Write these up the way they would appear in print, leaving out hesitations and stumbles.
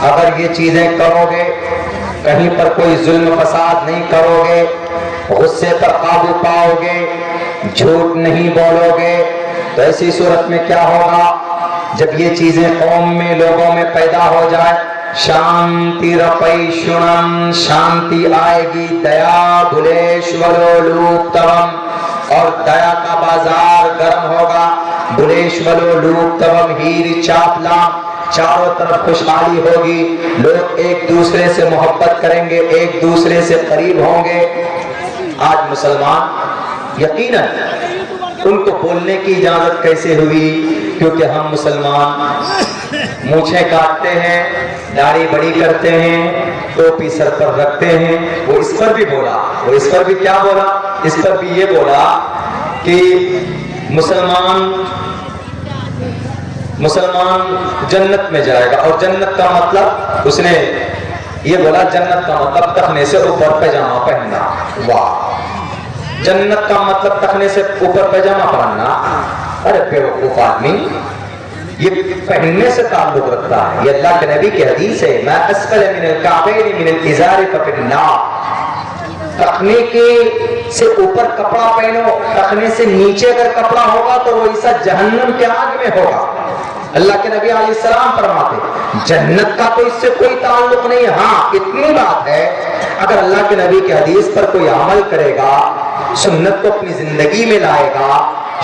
अगर ये चीजें करोगे, कहीं पर कोई जुल्म फसाद नहीं करोगे, गुस्से पर काबू पाओगे, झूठ नहीं बोलोगे, तो ऐसी सूरत में क्या होगा, जब ये चीजें कौम में, लोगों में पैदा हो जाए, शांति रपैशुणम, शांति आएगी, दया बुलेश्वरोलूप्तवम, और दया का बाजार गर्म होगा। बुलेश्वरोलूप्तवम हीर चापला, चारों तरफ खुशहाली होगी, लोग एक दूसरे से मोहब्बत करेंगे, एक दूसरे से करीब होंगे। आज मुसलमान यकीनन उनको बोलने की इजाजत कैसे हुई, क्योंकि हम मुसलमान मूछें काटते हैं, दाढ़ी बड़ी करते हैं, टोपी सर पर रखते हैं। वो इस पर भी बोला, वो इस पर भी क्या बोला, इस पर भी ये बोला कि मुसलमान जन्नत में जाएगा, और जन्नत का मतलब उसने ये बोला, जन्नत का मतलब तखने से ऊपर पैजामा पहनना। वाह, जन्नत का मतलब तखने से ऊपर पैजामा पहनना? अरे बेवकूफ आदमी, ये पहनने से ताल्लुक रखता है। ये अल्लाह के नबी की हदीस है, मैं अस्फल मिनल काबैनि मिनल इज़ारि फफिन्नार। तखने के से ऊपर कपड़ा पहनो, तखने से नीचे अगर कपड़ा होगा तो वो ऐसा जहन्नम के आग में होगा। अल्लाह के नबी अलैहिस्सलाम फरमाते, जन्नत का तो इससे कोई ताल्लुक नहीं। हाँ, इतनी बात है, अगर अल्लाह के नबी की हदीस पर कोई अमल करेगा, सुन्नत को अपनी जिंदगी में लाएगा,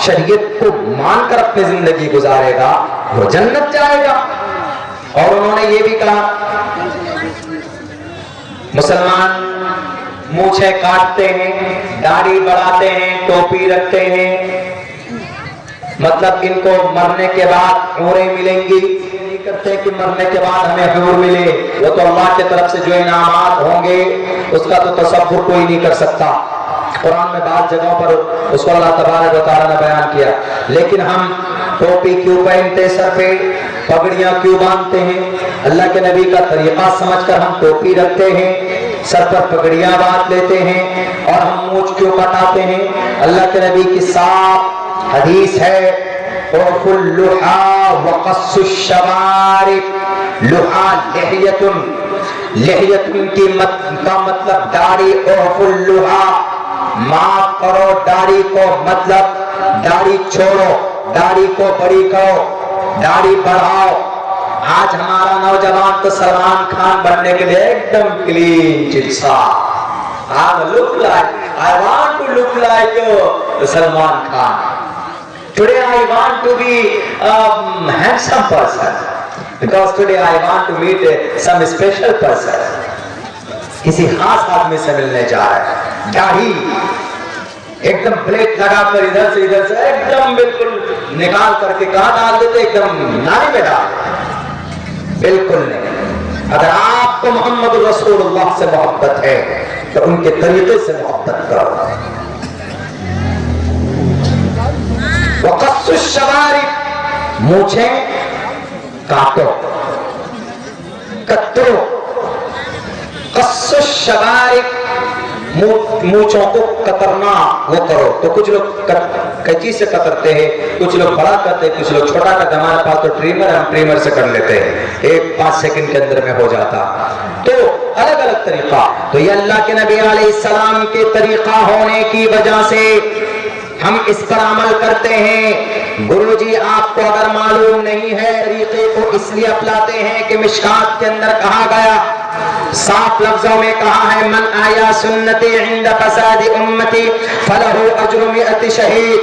शरीयत को मानकर अपनी जिंदगी गुजारेगा, वो जन्नत जाएगा। और उन्होंने ये भी कहा, मुसलमान मूछें काटते हैं, दाढ़ी बढ़ाते हैं, टोपी रखते हैं, मतलब इनको मरने के बाद हूरें मिलेंगी। नहीं करते कि मरने के बाद हमें हूर मिले, वो तो अल्लाह की तरफ से जो इनामात होंगे उसका तो तसव्वुर कोई नहीं कर सकता। कुरान में बहुत जगहों पर उसको अल्लाह तबारक व तआला ने बयान किया। लेकिन हम टोपी क्यों पहनते, सर पे पगड़ियां क्यों बांधते हैं? अल्लाह के नबी का तरीका समझकर हम टोपी रखते हैं, सर पर पगड़ियां बांध लेते हैं, और हम मूंछ क्यों कटाते हैं? अल्लाह के नबी की साफ हदीस है, लुहा वक़स्सुश्शवारिब, लुहा लिहयतुन, लिहयतुन का मतलब दाढ़ी, लुहा माफ करो दाढ़ी को, मतलब दाढ़ी छोड़ो, दाढ़ी को बड़ी करो, दाढ़ी बढ़ाओ। आज हमारा नौजवान तो सलमान खान बनने के लिए एकदम क्लीन चिट्सा, look like, I want to look like Salman Khan. Today I want to be a handsome person, because today I want to meet some special person. किसी खास आदमी से मिलने जा रहे हैं। दाढ़ी एकदम प्लेट लगाकर इधर से एकदम बिल्कुल निकाल करके कहाँ डाल देते, एकदम नाली में डाल देते। बिल्कुल नहीं। अगर आपको मोहम्मद रसूलुल्लाह से मोहब्बत है तो उनके तरीके से मोहब्बत करो। वक़स्सुश्शवारिब, मूछें काटो, कतरो। कस्सुश्शवारिब, मूछों को कतरना वो करो। तो कुछ लोग कैंची से कतरते हैं, कुछ लोग बड़ा करते हैं, कुछ लोग छोटा करते। हमारे पास तो ट्रिमर है, हम ट्रिमर से कर लेते हैं, एक 5 सेकंड के अंदर में हो जाता। तो अलग अलग तरीका। तो ये अल्लाह के नबी अलैहिस्सलाम के तरीका होने की वजह से हम इस पर अमल करते हैं। गुरुजी आपको अगर मालूम नहीं है, तरीके को इसलिए अपनाते हैं कि मिशकात के अंदर कहा गया, साफ लफ्जों में कहा है, मन आया सुन्नती इंद फसाद उम्मती फलहु अज्रु मिअत शहीद।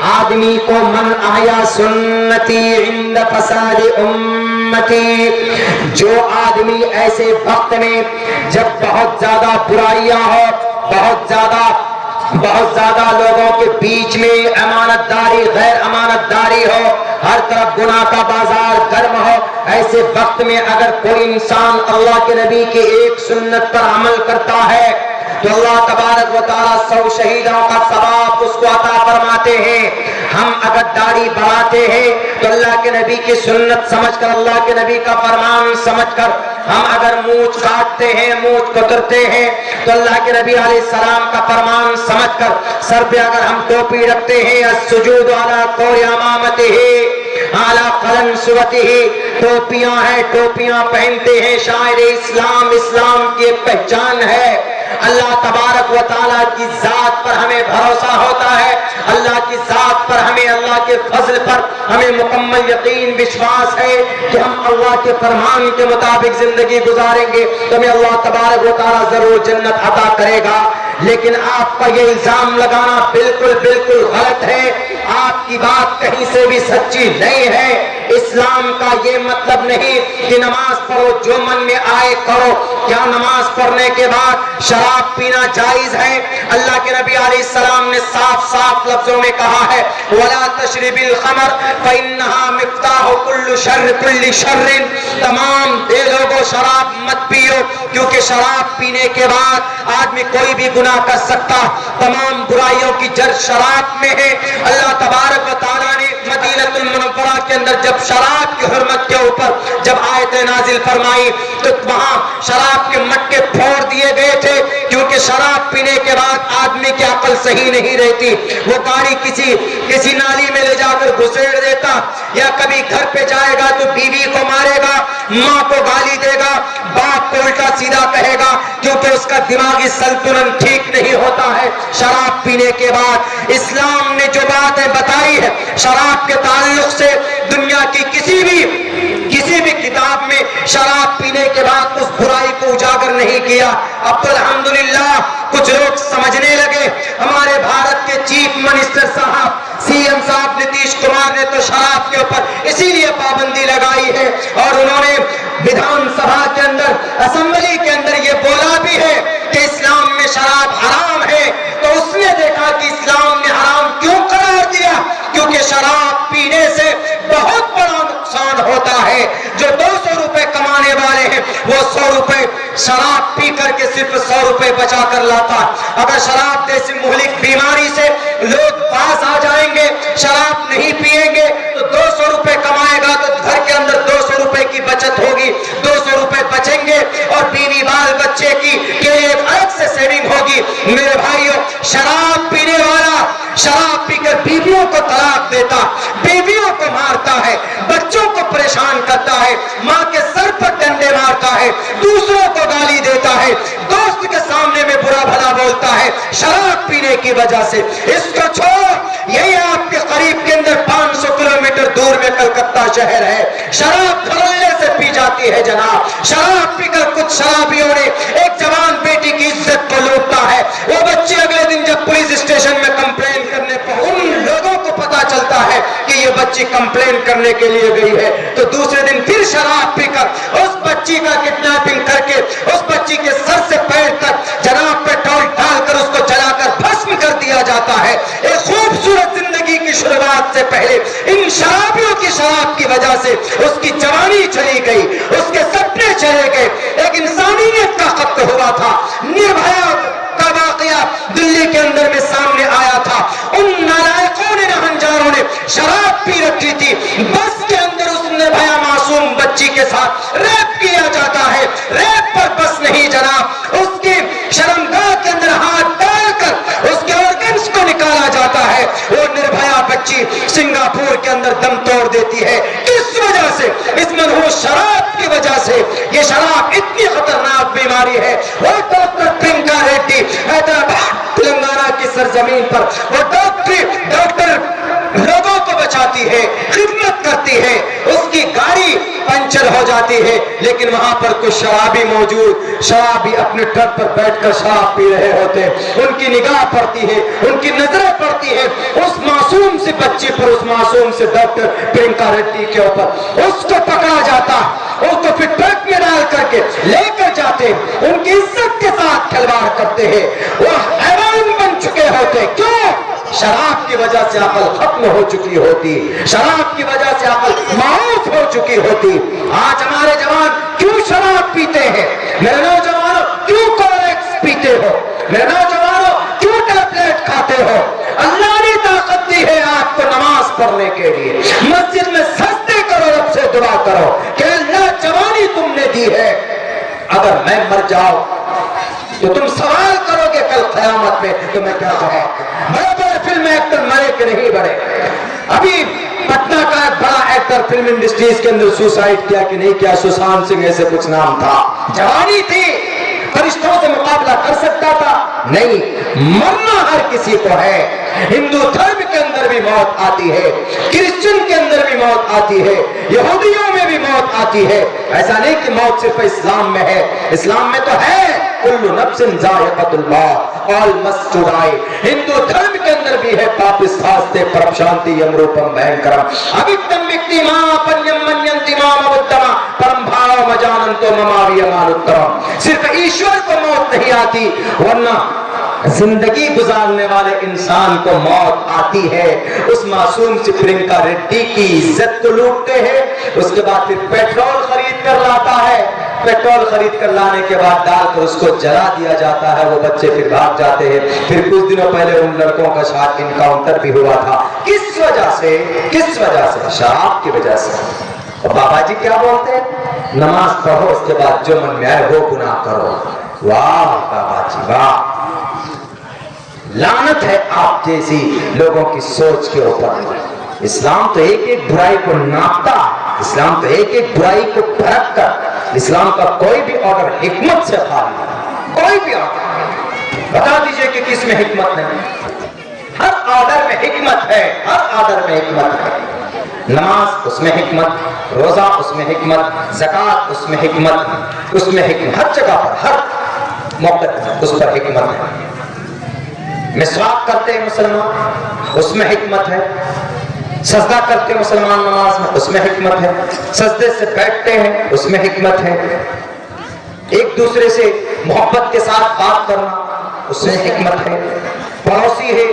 आदमी को मन आया सुन्नती इंद फसाद उम्मती, जो आदमी ऐसे वक्त में जब बहुत ज्यादा बुराइयां हो, बहुत ज्यादा लोगों के बीच में अमानतदारी गैर अमानतदारी हो, हर तरफ गुनाह का बाजार गर्म हो, ऐसे वक्त में अगर कोई इंसान अल्लाह के नबी के एक सुन्नत पर अमल करता है तो अल्लाह तबारक व तआला 100 शहीदों का सवाब उसको अता फरमाते हैं। हम अगर दाढ़ी बढ़ाते हैं तो अल्लाह के नबी की सुन्नत समझकर, अल्लाह के नबी का फरमान समझकर, हम अगर मूंछ काटते हैं, मूंछ कतरते हैं तो अल्लाह के नबी अलैहिस्सलाम का फरमान समझकर, सर पे अगर हम टोपी रखते हैं, अस्सुजूदु अला कौरि अमामतिही, आला कलन सुवतिही, टोपियां हैं, टोपियां पहनते हैं शायर इस्लाम, इस्लाम की एक पहचान है। अल्लाह तबारक व तआला की जात पर हमें भरोसा होता है, अल्लाह की जात पर हमें, अल्लाह के फजल पर हमें मुकम्मल यकीन विश्वास है कि हम अल्लाह के फरमान के मुताबिक जिंदगी गुजारेंगे तो हमें अल्लाह तबारक व तआला जरूर जन्नत अता करेगा। लेकिन आप पर यह इल्जाम लगाना बिल्कुल बिल्कुल गलत है, आपकी बात कहीं से भी सच्ची नहीं है। इस्लाम का ये मतलब नहीं कि नमाज पढ़ो, जो मन में आए करो। क्या नमाज पढ़ने के बाद शराब पीना जायज है? अल्लाह के नबी अलैहिस्सलाम ने साफ साफ लफ्जों में कहा है, वला तशरिबिल खमर फइन्नहा मिफ्ताहु कुल्लि शर्रिन, तमाम लोगों शराब मत पियो, क्योंकि शराब पीने के बाद आदमी कोई भी गुनाह कर सकता। तमाम बुराइयों की जड़ शराब में है। अल्लाह तबारक व तआला ने मदीनतुल मुनव्वरा के अंदर जब शराब की हुर्मत के ऊपर जब आयतें नाजिल फरमाई तो वहां शराब के मटके फोड़ दिए गए थे, क्योंकि शराब पीने के बाद आदमी की अकल सही नहीं रहती। वो गाड़ी किसी नाली में ले जाकर घुसेड़ देता, या कभी घर पे जाएगा तो बीवी को मारेगा, माँ को गाली देगा, बाप को उल्टा सीधा कहेगा, क्योंकि उसका दिमागी संतुलन ठीक नहीं होता है शराब पीने के बाद। इस्लाम ने जो बातें बताई है शराब के ताल्लुक से, दुनिया की किसी भी किताब में शराब पीने के बाद उस बुराई को उजागर नहीं किया। अब तो अल्हम्दुलिल्लाह कुछ लोग समझने लगे। हमारे भारत के चीफ मिनिस्टर साहब, सीएम साहब नीतीश कुमार ने तो शराब के ऊपर इसीलिए पाबंदी लगाई है, और उन्होंने विधानसभा के अंदर, असेंबली के अंदर ये बोला भी है कि इस्लाम में शराब हराम है। तो उसने देखा कि इस्लाम ने हराम क्यों करार दिया, क्योंकि शराब पीने से बहुत बड़ा नुकसान होता है। जो 200 रुपए कमाने वाले हैं वो 100 रुपए शराब पी करके सिर्फ 100 रुपए बचा कर लाता। अगर शराब जैसी मुहलिक बीमारी से लोग पास आ जाएंगे, शराब नहीं पिएंगे, तो 200 रुपए कमाएगा तो घर के अंदर 200 रुपए की बचत होगी, 200 रुपए बचेंगे और बीवी बाल बच्चे की के लिए अलग से सेविंग होगी। मेरे भाइयों, शराब पीने वाला शराब पीकर बीवियों को तलाक देता, बीवियों को मारता है, बच्चों को परेशान करता है, माँ के सर पर डंडे मारता है, दूसरों को गाली देता है, दोस्त के सामने में बुरा भला बोलता है, शराब पीने की वजह से। इसको छोड़, यही आपके करीब के अंदर 500 किलोमीटर दूर में कलकत्ता शहर है, शराब धड़ल्ले से पी जाती है जनाब। शराब पीकर कुछ शराबियों ने एक जवान बेटी की इज्जत को लूटता है। वो बच्ची अगले दिन जब पुलिस स्टेशन में कंप्लेन करने पर उन लोगों को पता चलता है कि ये बच्ची कंप्लेन करने के लिए गई है, तो दूसरे दिन फिर शराब पीकर उस बच्ची का किडनैपिंग करके उस बच्ची के सर से पैर तक जनाब पेट्रोल डालकर उसको जलाकर भस्म कर दिया जाता है। एक खूबसूरत जिंदगी की शुरुआत से पहले इन शराबियों की शराब की वजह से उसकी जवानी चली गई, उसके सपने चले गए, एक इंसानियत का खत्म हुआ था। निर्भया का वाकया दिल्ली के अंदर में सामने आया था। उन नालायकों ने, हंजारों ने शराब पी रखी थी, बस के अंदर उस निर्भया मासूम बच्ची के साथ रेप किया जाता है। रेप पर बस नहीं जनाब, उसके शर्मगाह के अंदर हाथ डालकर उसके ऑर्गन्स को निकाला जाता है। वो निर्भया बच्ची सिंगापुर के अंदर दम तोड़ देती है। किस वजह से? इस मनहूस शराब की वजह से। ये शराब इतनी खतरनाक बीमारी है। वो डॉक्टर प्रियंका रेड्डी हैदराबाद तेलंगाना की सरजमीन पर वो डॉक्टर लोगों को बचाती है, खिदमत करती है, उसकी गाड़ी पंचर हो जाती है, लेकिन वहां पर कुछ शराबी मौजूद, शराबी अपने ट्रक पर बैठकर शराब पी रहे होते, उनकी निगाह पड़ती है, उनकी नजरें पड़ती है उस मासूम से बच्ची पर, उस मासूम से डॉक्टर प्रियंका रेड्डी के ऊपर। उसको पकड़ा जाता, उसको फिर ट्रक में डाल करके लेकर जाते, उनकी इज्जत के साथ खिलवाड़ करते हैं। वो हैवान बन चुके होते। क्यों? शराब की वजह से अकल खत्म हो चुकी होती, शराब की वजह से अकल मायूस हो चुकी होती। आज हमारे जवान क्यों शराब पीते हैं? मेरे नौजवानों, क्यों कोरेक्स पीते हो? मेरे नौजवानों, क्यों टैबलेट खाते हो? अल्लाह ने ताकत दी है आपको नमाज पढ़ने के लिए, मस्जिद में सजदे करो, रब से दुआ करो कि अल्लाह जवानी तुमने दी है, अगर मैं मर जाऊं तो तुम सवाल करोगे कल क़यामत में तो मैं क्या जवाब दूं? बड़े बड़े फिल्म एक्टर मरे कि नहीं मरे? अभी पटना का एक बड़ा एक्टर फिल्म इंडस्ट्रीज के अंदर सुसाइड किया कि नहीं किया, सुशांत सिंह ऐसे कुछ नाम था। जवानी थी, फरिश्तों से मुकाबला कर सकता था, नहीं, मरना हर किसी को है। हिंदू धर्म के अंदर भी मौत आती है, क्रिश्चियन के अंदर भी मौत आती है, यहूदियों में भी मौत आती है। ऐसा नहीं कि मौत सिर्फ इस्लाम में है, इस्लाम में तो है, कुल्लु नफ्सिन ज़ाइक़तुल मौत, ऑल मस्ट डाई। हिंदू धर्म के अंदर भी है, पापिस फास्ते परम शांति यमरूपम भयंकरम अविक्तम व्यक्ति मापन्यम मन्यन्ति मामवुत्तमा परम भाव मजानन्तो ममावियमानुत्तरम। सिर्फ ईश्वर को मौत नहीं आती, वरना जिंदगी गुजारने वाले इंसान को मौत आती है। उस मासूम सी प्रियंका रेड्डी की इज्जत को लूटते हैं, उसके बाद फिर पेट्रोल खरीद कर लाता है, पेट्रोल खरीद कर लाने के बाद डालकर उसको जला दिया जाता है, वो बच्चे फिर भाग जाते हैं। फिर कुछ दिनों पहले उन लड़कों का शायद इनकाउंटर भी हुआ था। किस वजह से? किस वजह से? शराब की वजह से। और बाबा जी क्या बोलते हैं? नमाज पढ़ो, उसके बाद जो मन में आए वो गुनाह करो। वाह बाबा जी वाह, लानत है आप जैसी लोगों की सोच के ऊपर। इस्लाम तो एक एक बुराई को नापता, इस्लाम तो एक एक बुराई को परख कर, इस्लाम का कोई भी ऑर्डर हिकमत से खाली, कोई भी ऑर्डर बता दीजिए कि किसमें हिकमत नहीं। हर ऑर्डर में हिकमत है, हर ऑर्डर में हिकमत है। नमाज उसमें हिकमत, रोजा उसमें हिकमत, ज़कात उसमें हिकमत, उसमें हिकमत, हर जगह पर, हर मौके उस पर हिकमत है। मिसवाक करते हैं मुसलमान, उसमें हिकमत है। सजदा करते हैं मुसलमान नमाज में, उसमें हिकमत है। सजदे से बैठते हैं, उसमें हिकमत है। एक दूसरे से मोहब्बत के साथ बात करना, उसमें हिकमत है। पड़ोसी है,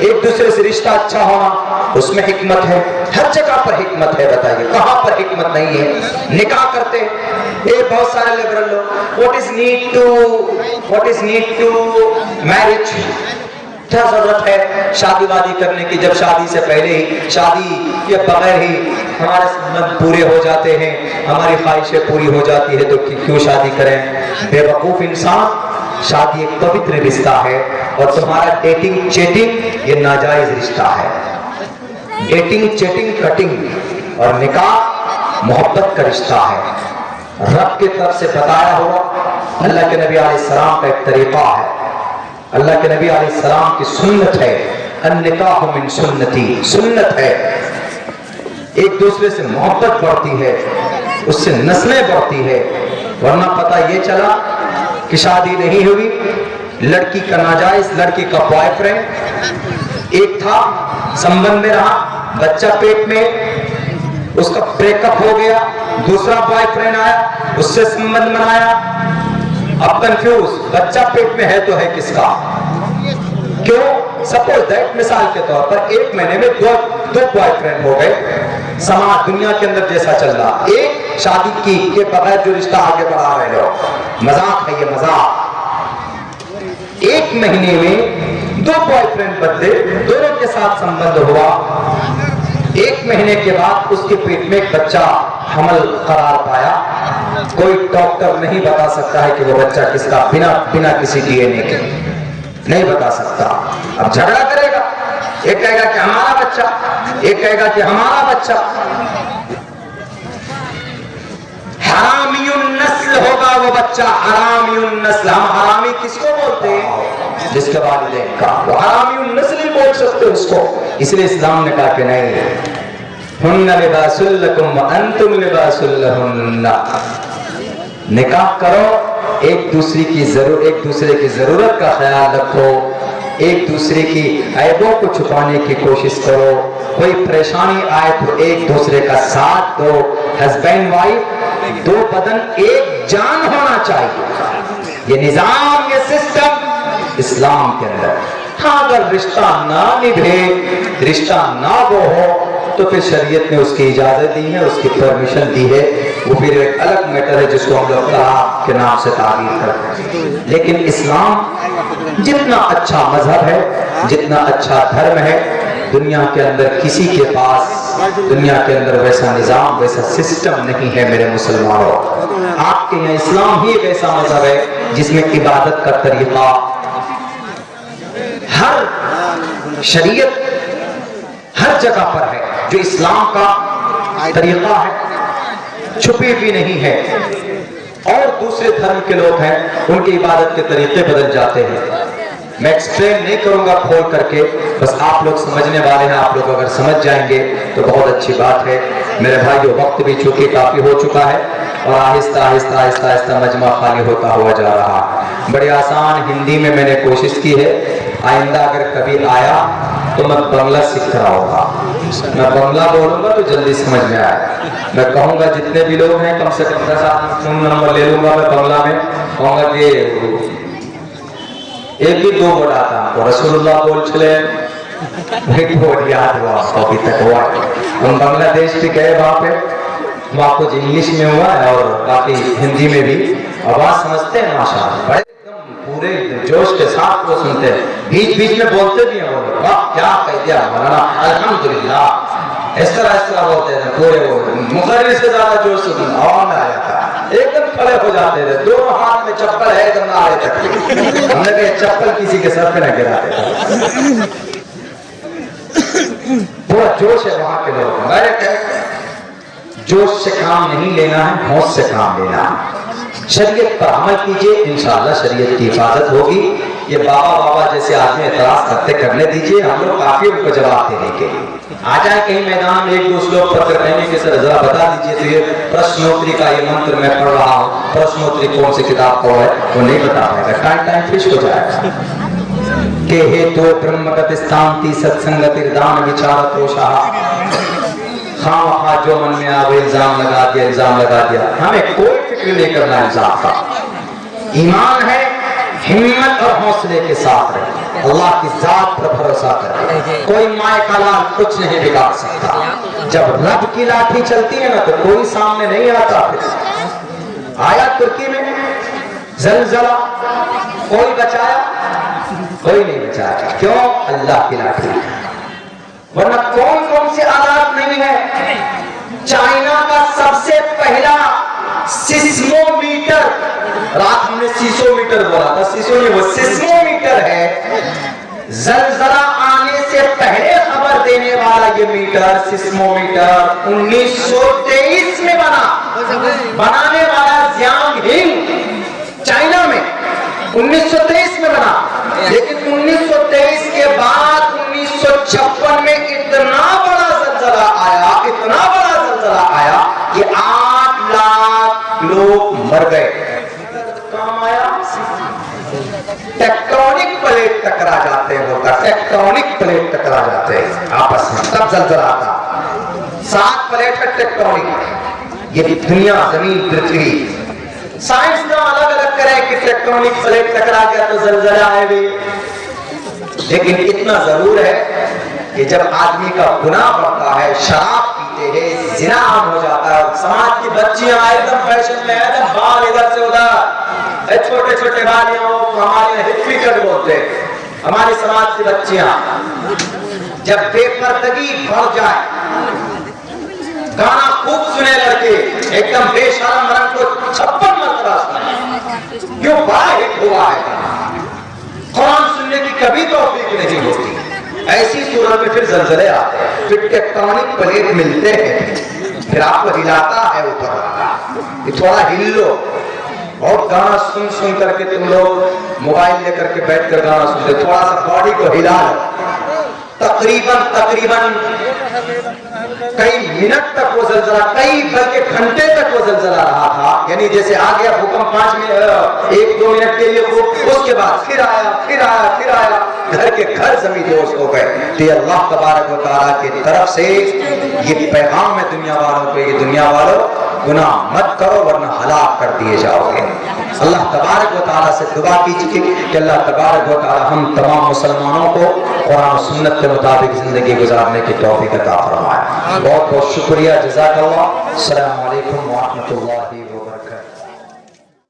एक दूसरे से रिश्ता अच्छा होना, उसमें हिकमत है। हर जगह पर हिकमत है। बताइए कहां पर हिकमत नहीं है? निकाह करते हैं, ये बहुत सारे लिबरल लोग, what is need to marriage, क्या जरूरत है शादी वादी करने की, जब शादी से पहले ही, शादी के बगैर ही हमारे संबंध पूरे हो जाते हैं, हमारी ख्वाहिशें पूरी हो जाती है, तो क्यों शादी करें? बेवकूफ इंसान, शादी एक पवित्र रिश्ता है और तुम्हारा डेटिंग चेटिंग ये नाजायज रिश्ता है। डेटिंग चेटिंग कटिंग और निकाह मोहब्बत का रिश्ता है। रब की तरफ से बताया हुआ, अल्लाह के नबी अलैहिस्सलाम का एक तरीका है, अल्लाह के नबी अलैहिस्सलाम की सुन्नत है। अन्निकाहु मिन सुन्नती, सुन्नत है। एक दूसरे से मोहब्बत बढ़ती है, उससे नस्लें बढ़ती है। वरना पता ये चला कि शादी नहीं हुई, लड़की का नाजायज, लड़की का बॉयफ्रेंड एक था, संबंध में रहा, बच्चा पेट में, उसका ब्रेकअप हो गया, दूसरा बॉयफ्रेंड आया, उससे संबंध बनाया, अब कंफ्यूज, बच्चा पेट में है तो है किसका? क्यों? सपोज दैट, मिसाल के तौर पर एक महीने में दो बॉयफ्रेंड हो गए। समाज दुनिया के अंदर जैसा चल रहा, एक शादी की के बगैर जो रिश्ता आगे बढ़ा रहे हो, मजाक है ये, मजाक। एक महीने में दो बॉयफ्रेंड बदले, दोनों के साथ संबंध हुआ, एक महीने के बाद उसके पेट में एक बच्चा हमल करार पाया। कोई डॉक्टर नहीं बता सकता है कि वो बच्चा किसका, बिना किसी डीएनए के नहीं बता सकता। अब झगड़ा करेगा, एक कहेगा कि हमारा बच्चा, एक कहेगा कि हमारा बच्चा। हरामियुन नस्ल होगा वो बच्चा, हरामियुन नस्ल। हम हरामी किसको बोलते हैं? जिसके वालिदैन का, वो हरामियुन नस्ल ही बोल सकते उसको। इसलिए इस्लाम ने कहा कि नहीं, हुन्ना लिबासुल लकुम व अंतुम लिबासुल लहुन्ना। निकाह करो, एक दूसरे की जरूरत का ख्याल रखो, एक दूसरे की ऐबों को छुपाने की कोशिश करो, कोई परेशानी आए तो एक दूसरे का साथ दो। हस्बैंड वाइफ दो बदन एक जान होना चाहिए, ये निजाम, ये सिस्टम इस्लाम के अंदर। हाँ, अगर रिश्ता ना निभे, रिश्ता ना वो हो, तो फिर शरीयत ने उसकी इजाजत दी है, उसकी परमिशन दी है, वो फिर एक अलग मैटर है जिसको हम लोग तलाक के नाम से तारीफ करते हैं। लेकिन इस्लाम जितना अच्छा मजहब है, जितना अच्छा धर्म है, दुनिया के अंदर किसी के पास, दुनिया के अंदर वैसा निजाम, वैसा सिस्टम नहीं है मेरे मुसलमानों। आपके यहाँ इस्लाम ही एक ऐसा मजहब है जिसमें इबादत का तरीका, हर शरीयत हर जगह पर है। जो इस्लाम का तरीका है, छुपी भी नहीं है। और दूसरे धर्म के लोग हैं, उनकी इबादत के तरीके बदल जाते हैं। मैं एक्सप्लेन नहीं करूंगा खोल करके, बस आप लोग समझने वाले हैं। आप लोग अगर समझ जाएंगे तो बहुत अच्छी बात है। मेरे भाइयों, वक्त भी चूंकि काफी हो चुका है और आहिस्ता आहिस्ता आहिस्ता आहिस्ता मजमा खाली होता हुआ जा रहा। बड़ी आसान हिंदी में मैंने कोशिश की है। आइंदा अगर कभी आया तो मैं बांग्ला सीख रहा होगा। मैं बांग्ला बोलूंगा तो जल्दी समझ में आए। मैं कहूंगा जितने भी लोग हैं कम से कम 10 नंबर ले लूंगा मैं बांग्ला में। कहूंगा कि एक भी 2 वर्ड आता हमको, रसूलुल्लाह बोल चले एक वर्ड याद हुआ अभी तक हुआ। हम बांग्लादेश भी गए, वहां पे वहां कुछ इंग्लिश में हुआ है और बाकी हिंदी में भी। आवाज समझते हैं माशाअल्लाह, बड़े एकदम पूरे जोश के साथ वो सुनते हैं। बीच बीच में बोलते भी हैं वो लोग, वाह क्या कह दिया मौलाना, अल्हम्दुलिल्लाह, इस तरह बोलते हैं पूरे। वो मुखर्रिर से ज्यादा जोश से आवाज आ जाता है, एकदम खड़े हो जाते थे। दोनों हाथ में चप्पल है, एकदम नारे तक। हमने कहा चप्पल किसी के सर पे न गिरा देता। पूरा जोश है वहां के लोग। मैंने जोश से काम नहीं लेना है, होश से काम लेना है। शरीयत पर अमल कीजिए, इंशाअल्लाह शरीयत की हिफाजत होगी। ये बाबा बाबा जैसे आदमी एतराज करते करने दीजिए, हम लोग काफी उनको जवाब देने के लिए। आ जाए कहीं मैदान में 1-2 श्लोक पढ़ कहेंगे कि सर जरा बता दीजिए तो ये प्रश्नोत्तरी का ये मंत्र मैं पढ़ रहा हूँ, प्रश्नोत्तरी कौन सी किताब को है वो नहीं बता पाएगा, टाइम फिश हो जाएगा। के हेतु ब्रह्मगत स्थांति सत्संगति दान विचार तोषा। खामखा जो मन में आवे इल्जाम लगा दिया, इल्जाम लगा दिया। हमें कोई फिक्र नहीं करना इल्जाम का। ईमान है, हिम्मत और हौसले के साथ रहे, अल्लाह की जात पर भरोसा करें। कोई माए का लाल कुछ नहीं बिगाड़ सकता। जब रब की लाठी चलती है ना तो कोई सामने नहीं आता। फिर आया तुर्की में जलजला, कोई बचाया? कोई नहीं बचाया। क्यों? अल्लाह की लाठी। वरना कौन कौन से आलात नहीं है। चाइना का सबसे पहला सिस्मोमीटर, रात हमने सीसोमीटर बोला था, सीसो नहीं वो सिस्मोमीटर है। जलजला आने से पहले खबर देने वाला ये मीटर सिस्मोमीटर 1923 में बना। बनाने वाला जियांग हिंग चाइना में 1923 में बना। लेकिन 1923 के बाद 1956 में इतना बड़ा जलजला आया, इतना बड़ा जलजला आया कि 8 लाख लोग मर गए। काम आया, टेक्टोनिक प्लेट टकरा जाते हैं, होता टेक्टोनिक प्लेट टकरा जाते हैं आपस में, तब जलजला आता। 7 प्लेट है टेक्टोनिक। ये दुनिया, जमीन, पृथ्वी, साइंस ना अलग अलग करे कि टेक्टोनिक प्लेट टकरा गया तो जलजला आएगा। लेकिन इतना जरूर है कि जब आदमी का गुनाह बढ़ता है, शराब पीते हैं, जिना आम हो जाता है, समाज की बच्चियां एकदम फैशन में, एकदम बाल इधर से उधर, छोटे छोटे बाल, हमारे हिप्पी कट बोलते हैं, हमारी समाज की बच्चियां जब बेपर्दगी बढ़ जाए, गाना खूब सुने लड़के, एकदम बेशरम रंग को 56 मरतबा सुने, क्यों? बड़ा हिट हुआ है। कुरान सुनने की कभी तौफीक नहीं होती। ऐसी सूरत में फिर जलजले आते हैं, फिर टेक्टोनिक प्लेट मिलते हैं, फिर आपको हिलाता है ऊपर, थोड़ा हिल लो। और गाना सुन सुन करके तुम लोग मोबाइल लेकर के बैठ कर गाना सुनते, थोड़ा सा बॉडी को हिला लो। तकरीबन कई मिनट तक वो जलजला, कई बल्कि घंटे तक वो जलजला रहा था। यानी जैसे आ गया भूकंप 1-2 मिनट के लिए, उसके बाद फिर आया, फिर आया, फिर आया, घर के घर जमीन दोष हो गए। तो अल्लाह तबारक व तआला की तरफ से ये पैगाम है दुनिया वालों को, ये दुनिया वालों गुनाह मत करो वरना हलाक कर दिए जाओगे। अल्लाह तबारक व तआला से दुआ कीजिए कि अल्लाह तबारक व तआला हम तमाम मुसलमानों को कुरान और सुन्नत के मुताबिक जिंदगी गुजारने की तौफीक अता फरमाए। बहुत बहुत शुक्रिया, जज़ाकल्लाह। अस्सलामु अलैकुम व रहमतुल्लाह।